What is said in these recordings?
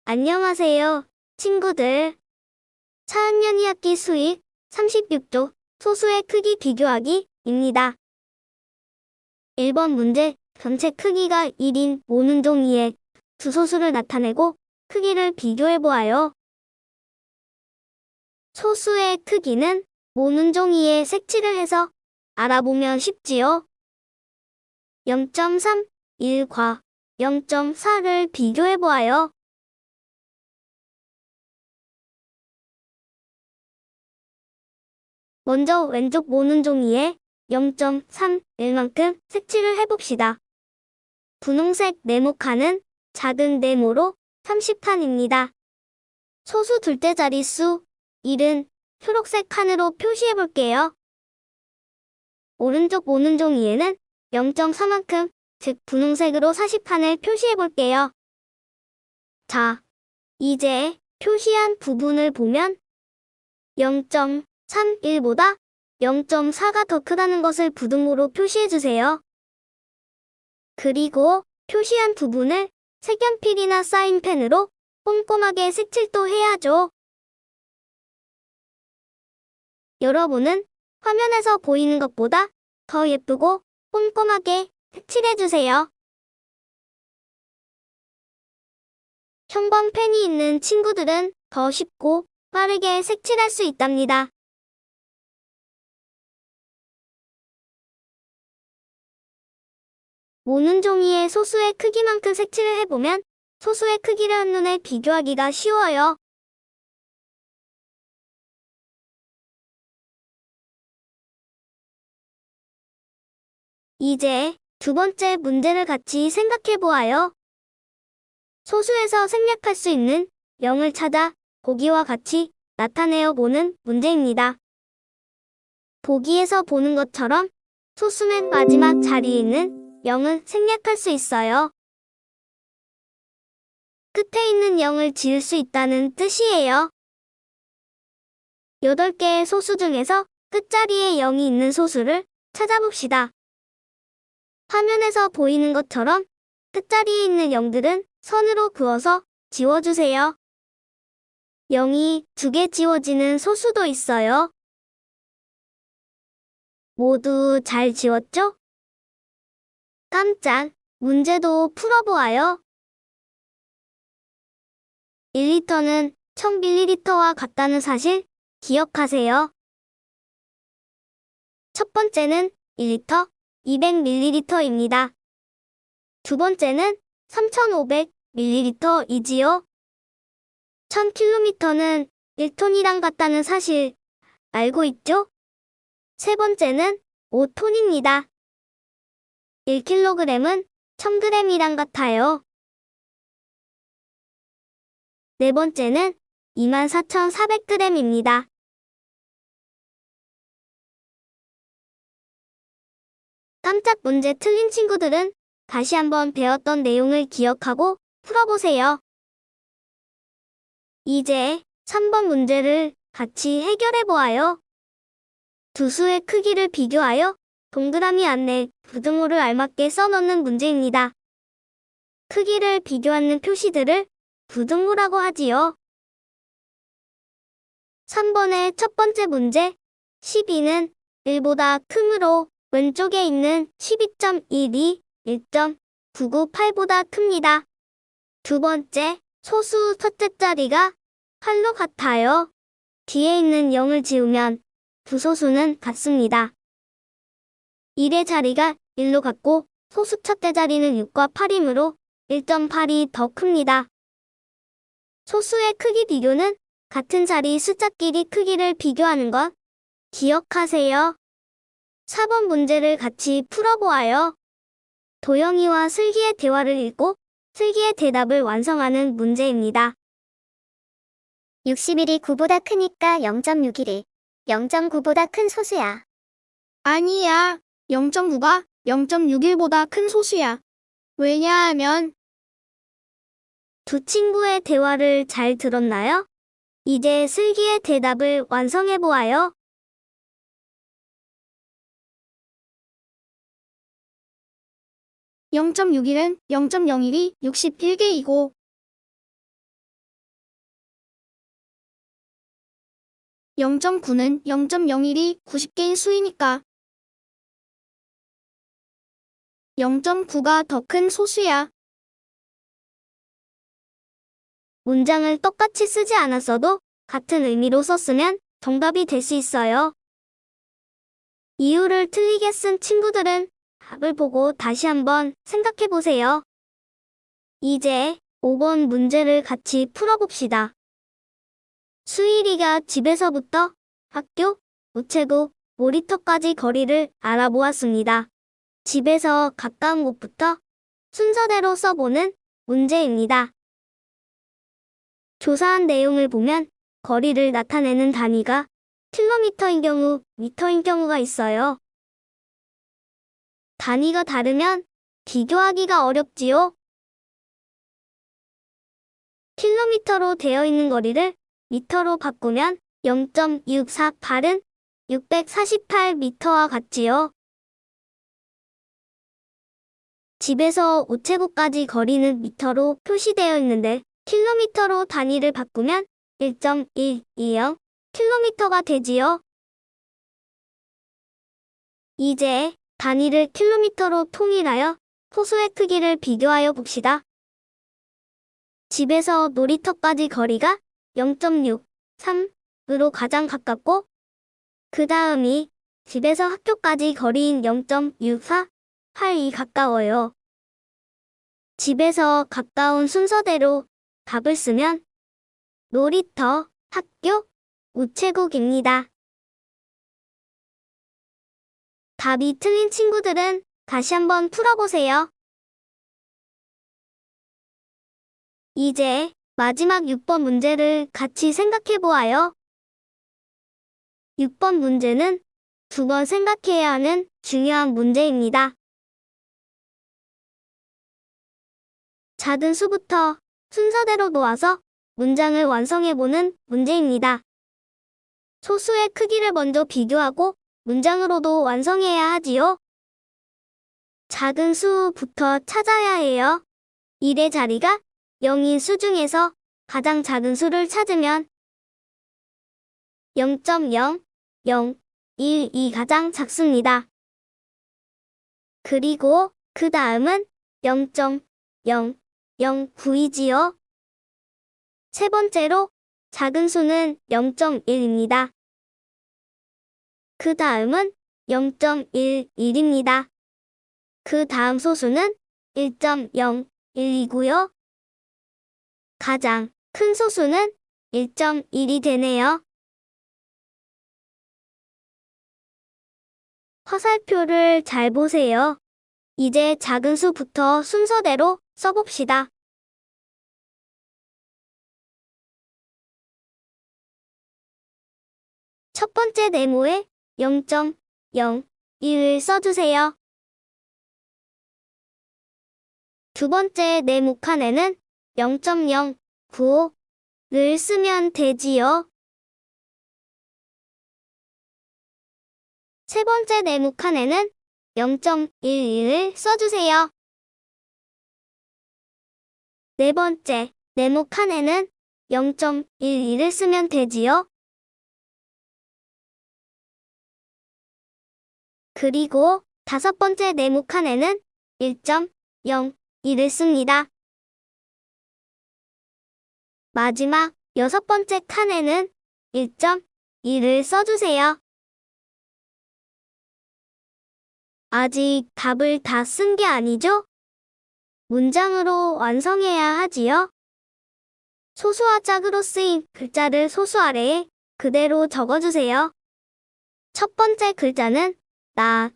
안녕하세요, 친구들. 4학년 2학기 수익 36조 소수의 크기 비교하기입니다. 1번 문제, 전체 크기가 1인 모는 종이에 두 소수를 나타내고 크기를 비교해보아요. 소수의 크기는 모는 종이에 색칠을 해서 알아보면 쉽지요. 0.3, 1과 0.4를 비교해보아요. 먼저 왼쪽 모는 종이에 0.31만큼 색칠을 해봅시다. 분홍색 네모칸은 작은 네모로 30칸입니다. 소수 둘째 자릿수 1은 초록색 칸으로 표시해볼게요. 오른쪽 모는 종이에는 0.4만큼, 즉 분홍색으로 40칸을 표시해볼게요. 자, 이제 표시한 부분을 보면 0.31보다 0.4가 더 크다는 것을 부등호로 표시해주세요. 그리고 표시한 부분을 색연필이나 사인펜으로 꼼꼼하게 색칠도 해야죠. 여러분은 화면에서 보이는 것보다 더 예쁘고 꼼꼼하게 색칠해주세요. 형광펜이 있는 친구들은 더 쉽고 빠르게 색칠할 수 있답니다. 모는 종이의 소수의 크기만큼 색칠을 해보면 소수의 크기를 한눈에 비교하기가 쉬워요. 이제 두 번째 문제를 같이 생각해보아요. 소수에서 생략할 수 있는 0을 찾아 보기와 같이 나타내어 보는 문제입니다. 보기에서 보는 것처럼 소수 맨 마지막 자리에 있는 0은 생략할 수 있어요. 끝에 있는 0을 지울 수 있다는 뜻이에요. 8개의 소수 중에서 끝자리에 0이 있는 소수를 찾아봅시다. 화면에서 보이는 것처럼 끝자리에 있는 0들은 선으로 그어서 지워주세요. 0이 2개 지워지는 소수도 있어요. 모두 잘 지웠죠? 깜짝 문제도 풀어보아요. 1리터는 1000ml와 같다는 사실 기억하세요. 첫 번째는 1리터 200ml입니다. 두 번째는 3500ml이지요. 1000km는 1톤이랑 같다는 사실 알고 있죠? 세 번째는 5톤입니다. 1kg은 1000g이랑 같아요. 네 번째는 24,400g입니다. 깜짝 문제 틀린 친구들은 다시 한번 배웠던 내용을 기억하고 풀어보세요. 이제 3번 문제를 같이 해결해보아요. 두 수의 크기를 비교하여 동그라미 안에 부등호를 알맞게 써넣는 문제입니다. 크기를 비교하는 표시들을 부등호라고 하지요. 3번의 첫 번째 문제, 12는 1보다 크므로 왼쪽에 있는 12.12, 1.998보다 큽니다. 두 번째, 소수 첫째 자리가 8로 같아요. 뒤에 있는 0을 지우면 두 소수는 같습니다. 1의 자리가 1로 같고 소수 첫째 자리는 6과 8이므로 1.8이 더 큽니다. 소수의 크기 비교는 같은 자리 숫자끼리 크기를 비교하는 것 기억하세요. 4번 문제를 같이 풀어보아요. 도영이와 슬기의 대화를 읽고 슬기의 대답을 완성하는 문제입니다. 61이 9보다 크니까 0.61이 0.9보다 큰 소수야. 아니야. 0.9가 0.61보다 큰 소수야. 왜냐하면 두 친구의 대화를 잘 들었나요? 이제 슬기의 대답을 완성해보아요. 0.61은 0.01이 61개이고 0.9는 0.01이 90개인 수이니까 0.9가 더 큰 소수야. 문장을 똑같이 쓰지 않았어도 같은 의미로 썼으면 정답이 될 수 있어요. 이유를 틀리게 쓴 친구들은 답을 보고 다시 한번 생각해 보세요. 이제 5번 문제를 같이 풀어봅시다. 수일이가 집에서부터 학교, 우체국, 놀이터까지 거리를 알아보았습니다. 집에서 가까운 곳부터 순서대로 써보는 문제입니다. 조사한 내용을 보면 거리를 나타내는 단위가 킬로미터인 경우, 미터인 경우가 있어요. 단위가 다르면 비교하기가 어렵지요. 킬로미터로 되어 있는 거리를 미터로 바꾸면 0.648은 648m와 같지요. 집에서 우체국까지 거리는 미터로 표시되어 있는데 킬로미터로 단위를 바꾸면 1.120 킬로미터가 되지요. 이제 단위를 킬로미터로 통일하여 소수의 크기를 비교하여 봅시다. 집에서 놀이터까지 거리가 0.63으로 가장 가깝고 그 다음이 집에서 학교까지 거리인 0.6482 가까워요. 집에서 가까운 순서대로 답을 쓰면 놀이터, 학교, 우체국입니다. 답이 틀린 친구들은 다시 한번 풀어보세요. 이제 마지막 6번 문제를 같이 생각해 보아요. 6번 문제는 2번 생각해야 하는 중요한 문제입니다. 작은 수부터 순서대로 놓아서 문장을 완성해보는 문제입니다. 소수의 크기를 먼저 비교하고 문장으로도 완성해야 하지요. 작은 수부터 찾아야 해요. 1의 자리가 0인 수 중에서 가장 작은 수를 찾으면 0.001이 가장 작습니다. 그리고 그 다음은 0.009이지요. 세 번째로 작은 수는 0.1입니다. 그 다음은 0.11입니다. 그 다음 소수는 1.01이고요. 가장 큰 소수는 1.1이 되네요. 화살표를 잘 보세요. 이제 작은 수부터 순서대로 써봅시다. 첫 번째 네모에 0.01을 써주세요. 두 번째 네모 칸에는 0.095를 쓰면 되지요. 세 번째 네모 칸에는 0.11을 써주세요. 네 번째 네모 칸에는 0.12를 쓰면 되지요. 그리고 다섯 번째 네모 칸에는 1.02를 씁니다. 마지막 여섯 번째 칸에는 1.2를 써주세요. 아직 답을 다 쓴 게 아니죠? 문장으로 완성해야 하지요. 소수와 짝으로 쓰인 글자를 소수 아래에 그대로 적어주세요. 첫 번째 글자는 나,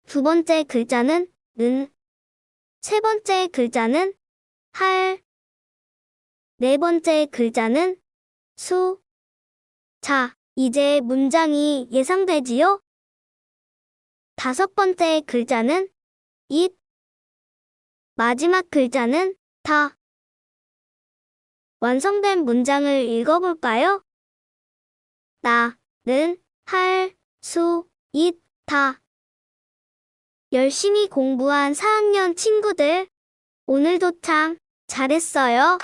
두 번째 글자는 는, 세 번째 글자는 할, 네 번째 글자는 수. 자, 이제 문장이 예상되지요? 다섯 번째 글자는 it, 마지막 글자는 다. 완성된 문장을 읽어볼까요? 나는 할, 수, it, 다. 열심히 공부한 4학년 친구들, 오늘도 참 잘했어요.